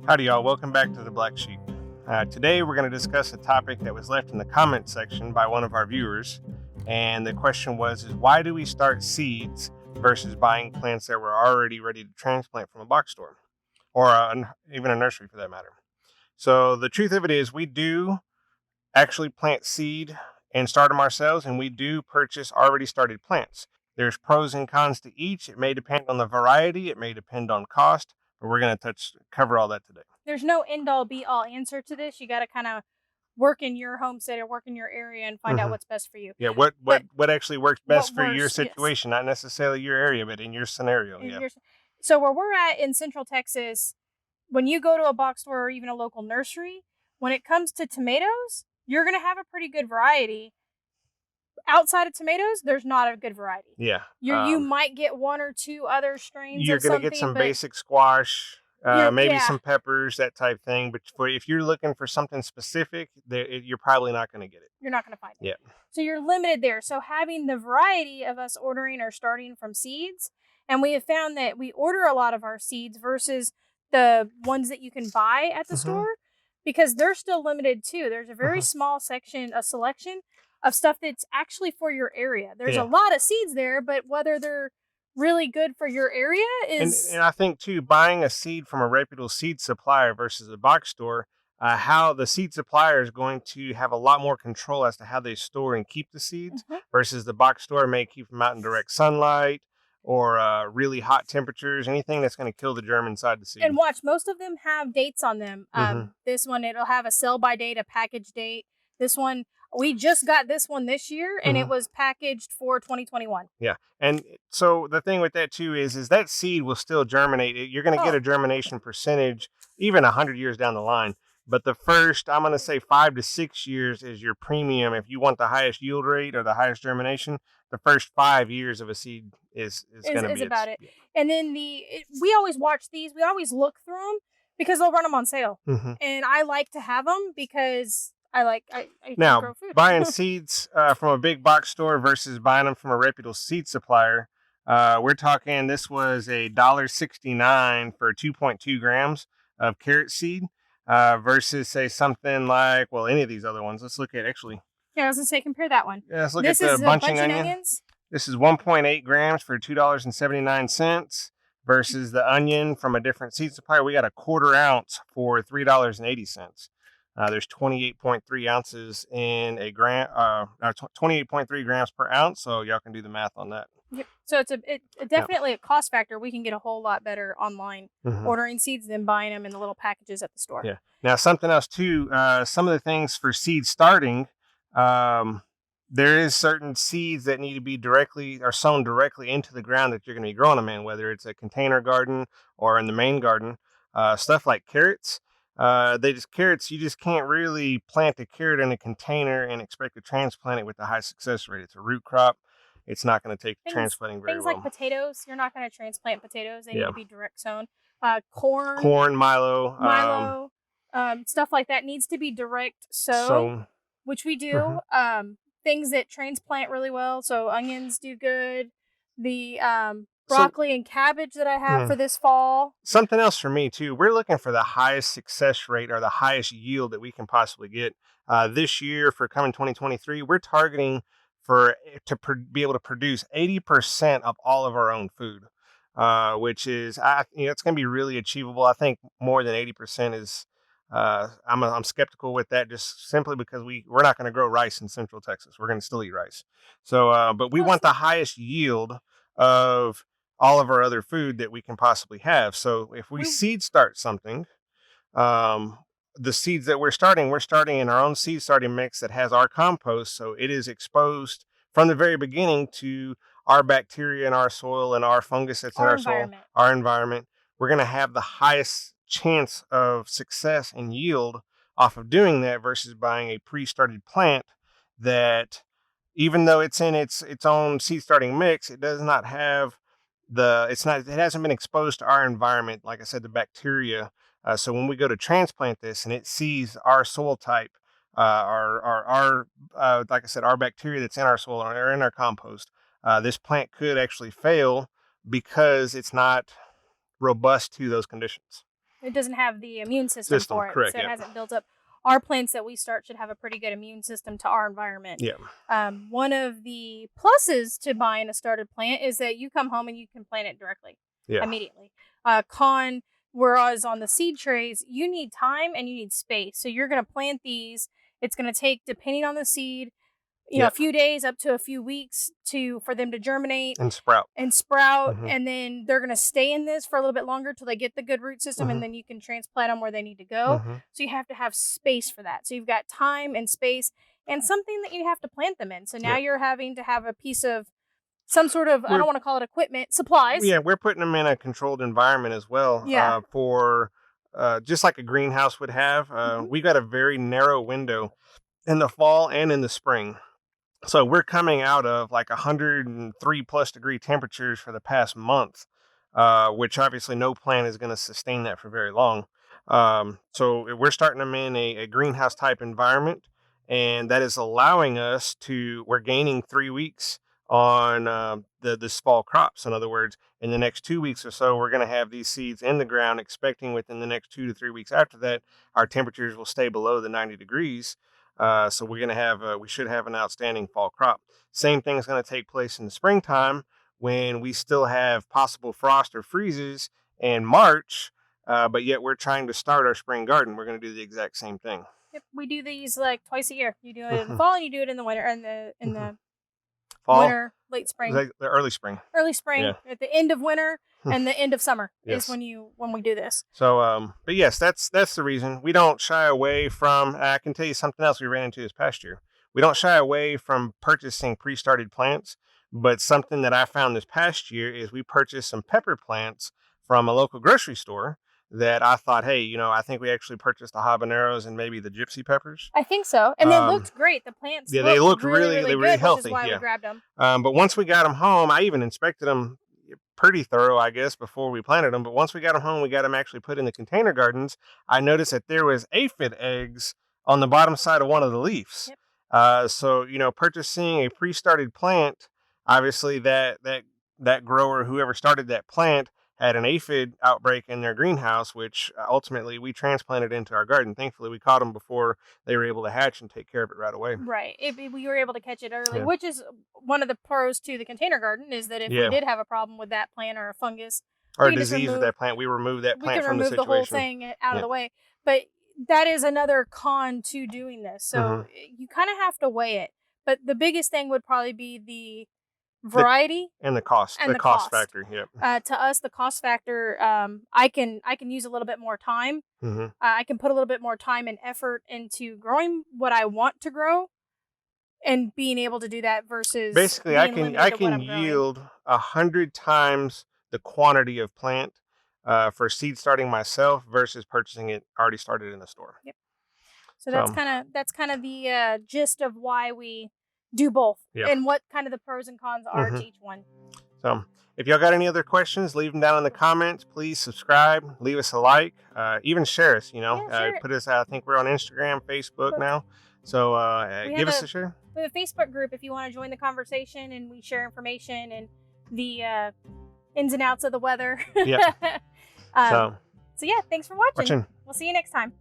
Howdy, y'all. Welcome back to the Black Sheep. Today, we're going to discuss a topic that was left in the comment section by one of our viewers. And the question was, why do we start seeds versus buying plants that were already ready to transplant from a box store or even a nursery for that matter? So the truth of it is we do actually plant seed and start them ourselves, and we do purchase already started plants. There's pros and cons to each. It may depend on the variety. It may depend on cost. But we're going to cover all that today. There's no end-all be-all answer to this. You got to kind of work in your homestead or work in your area and find out what's best for you. Yeah, what actually works best for your situation, yes. Not necessarily your area, but in your scenario. So where we're at in Central Texas, when you go to a box store or even a local nursery, when it comes to tomatoes, you're going to have a pretty good variety. Outside of tomatoes, there's not a good variety. Yeah. You might get one or two other strains. You're going to get some basic squash, maybe some peppers, that type thing. But if you're looking for something specific, you're probably not going to get it. You're not going to find it. Yeah. So you're limited there. So having the variety of us ordering or starting from seeds, and we have found that we order a lot of our seeds versus the ones that you can buy at the store because they're still limited too. There's a very small selection of stuff that's actually for your area. There's a lot of seeds there, but whether they're really good for your area is... And I think, too, buying a seed from a reputable seed supplier versus a box store, how the seed supplier is going to have a lot more control as to how they store and keep the seeds versus the box store may keep them out in direct sunlight or really hot temperatures, anything that's going to kill the germ inside the seed. And watch, most of them have dates on them. This one, it'll have a sell-by date, a package date. This one... We just got this one this year, and it was packaged for 2021. Yeah, and so the thing with that, too, is that seed will still germinate. You're going to get a germination percentage even 100 years down the line. But the first, I'm going to say 5 to 6 years is your premium. If you want the highest yield rate or the highest germination, the first 5 years of a seed is going to be about it. And then we always watch these. We always look through them because they'll run them on sale. And I like to have them because... I now grow food. Buying seeds from a big box store versus buying them from a reputable seed supplier. We're talking this was $1.69 for 2.2 grams of carrot seed versus say something like any of these other ones. Let's look at actually. Yeah, I was gonna say compare that one. Yeah, let's look at the bunching onions. This is 1.8 grams for $2.79 versus the onion from a different seed supplier. We got a quarter ounce for $3.80. There's 28.3 ounces in a gram, 28.3 grams per ounce. So y'all can do the math on that. Yep. So it's definitely a cost factor. We can get a whole lot better online ordering seeds than buying them in the little packages at the store. Yeah. Now something else too. Some of the things for seed starting, there is certain seeds that need to be sown directly into the ground that you're going to be growing them in, whether it's a container garden or in the main garden. Stuff like carrots. Carrots, you just can't really plant a carrot in a container and expect to transplant it with a high success rate. It's a root crop. It's not going to take transplanting very well. Things like potatoes, you're not going to transplant potatoes. They need to be direct sown. Corn, milo, stuff like that needs to be direct sown, which we do. Things that transplant really well. So onions do good. The broccoli and cabbage that I have for this fall. Something else for me too. We're looking for the highest success rate or the highest yield that we can possibly get. This year for coming 2023, we're targeting to be able to produce 80% of all of our own food, which is it's going to be really achievable. I think more than 80% is. I'm skeptical with that just simply because we're not going to grow rice in Central Texas. We're going to still eat rice. So, but we want the highest yield of all of our other food that we can possibly have. So if we seed start something, the seeds that we're starting in our own seed starting mix that has our compost. So it is exposed from the very beginning to our bacteria in our soil and our fungus that's in our soil, our environment. We're going to have the highest chance of success and yield off of doing that versus buying a pre-started plant that even though it's in its own seed starting mix, it does not have it hasn't been exposed to our environment, like I said, the bacteria. So when we go to transplant this and it sees our soil type, our like I said, our bacteria that's in our soil or in our compost, this plant could actually fail because it's not robust to those conditions. It doesn't have the immune system for it, correct, so it yeah. hasn't built up. Our plants that we start should have a pretty good immune system to our environment. Yeah. One of the pluses to buying a started plant is that you come home and you can plant it directly, Yeah. immediately. Whereas on the seed trays, you need time and you need space. So you're going to plant these. It's going to take, depending on the seed, a few days up to a few weeks for them to germinate And sprout. Mm-hmm. And then they're going to stay in this for a little bit longer till they get the good root system, Mm-hmm. and then you can transplant them where they need to go. Mm-hmm. So you have to have space for that. So you've got time and space and something that you have to plant them in. So now you're having to have a piece of some sort of, I don't want to call it equipment, supplies. Yeah, we're putting them in a controlled environment as well. Yeah. For just like a greenhouse would have. We got a very narrow window in the fall and in the spring. So we're coming out of like 103 plus degree temperatures for the past month, which obviously no plant is going to sustain that for very long. So we're starting them in a greenhouse type environment, and that is allowing us we're gaining 3 weeks on this fall crops. In other words, in the next 2 weeks or so, we're going to have these seeds in the ground, expecting within the next 2 to 3 weeks after that, our temperatures will stay below the 90 degrees. So we're going to have, we should have an outstanding fall crop. Same thing is going to take place in the springtime when we still have possible frost or freezes in March, but yet we're trying to start our spring garden. We're going to do the exact same thing. Yep, we do these like twice a year. You do it in the fall and you do it in the winter, and in the fall, winter, late spring, the early spring. Early spring, at the end of winter and the end of summer Yes. is when we do this. So, but yes, that's the reason we don't shy away from. I can tell you something else we ran into this past year. We don't shy away from purchasing pre-started plants, but something that I found this past year is we purchased some pepper plants from a local grocery store that I thought, hey, I think we actually purchased the habaneros and maybe the gypsy peppers. I think so, and they looked great. The plants, they looked really good, healthy. Which is why we grabbed them. But once we got them home, I even inspected them pretty thorough, I guess, before we planted them. But once we got them home, we got them actually put in the container gardens. I noticed that there was aphid eggs on the bottom side of one of the leaves. Yep. So purchasing a pre-started plant, obviously that grower, whoever started that plant, had an aphid outbreak in their greenhouse, which ultimately we transplanted into our garden. Thankfully, we caught them before they were able to hatch and take care of it right away. Right. We were able to catch it early, which is one of the pros to the container garden, is that if we did have a problem with that plant or a fungus or a disease with that plant, we remove that plant from the situation. We can remove the whole thing out of the way. But that is another con to doing this. So you kind of have to weigh it. But the biggest thing would probably be the variety and the cost, the cost factor. Yep. To us, the cost factor, I can use a little bit more time. I can put a little bit more time and effort into growing what I want to grow, and being able to do that versus basically I can yield 100 times the quantity of plant for seed starting myself versus purchasing it already started in the store. Yep. So that's kind of the gist of why we do both, and what kind of the pros and cons are to each one. So if y'all got any other questions, leave them down in the comments. Please subscribe, leave us a like, even share us, put us out. I think we're on Instagram, Facebook now. So give us a share. We have a Facebook group if you want to join the conversation, and we share information and the ins and outs of the weather. Yeah. So yeah, thanks for watching. We'll see you next time.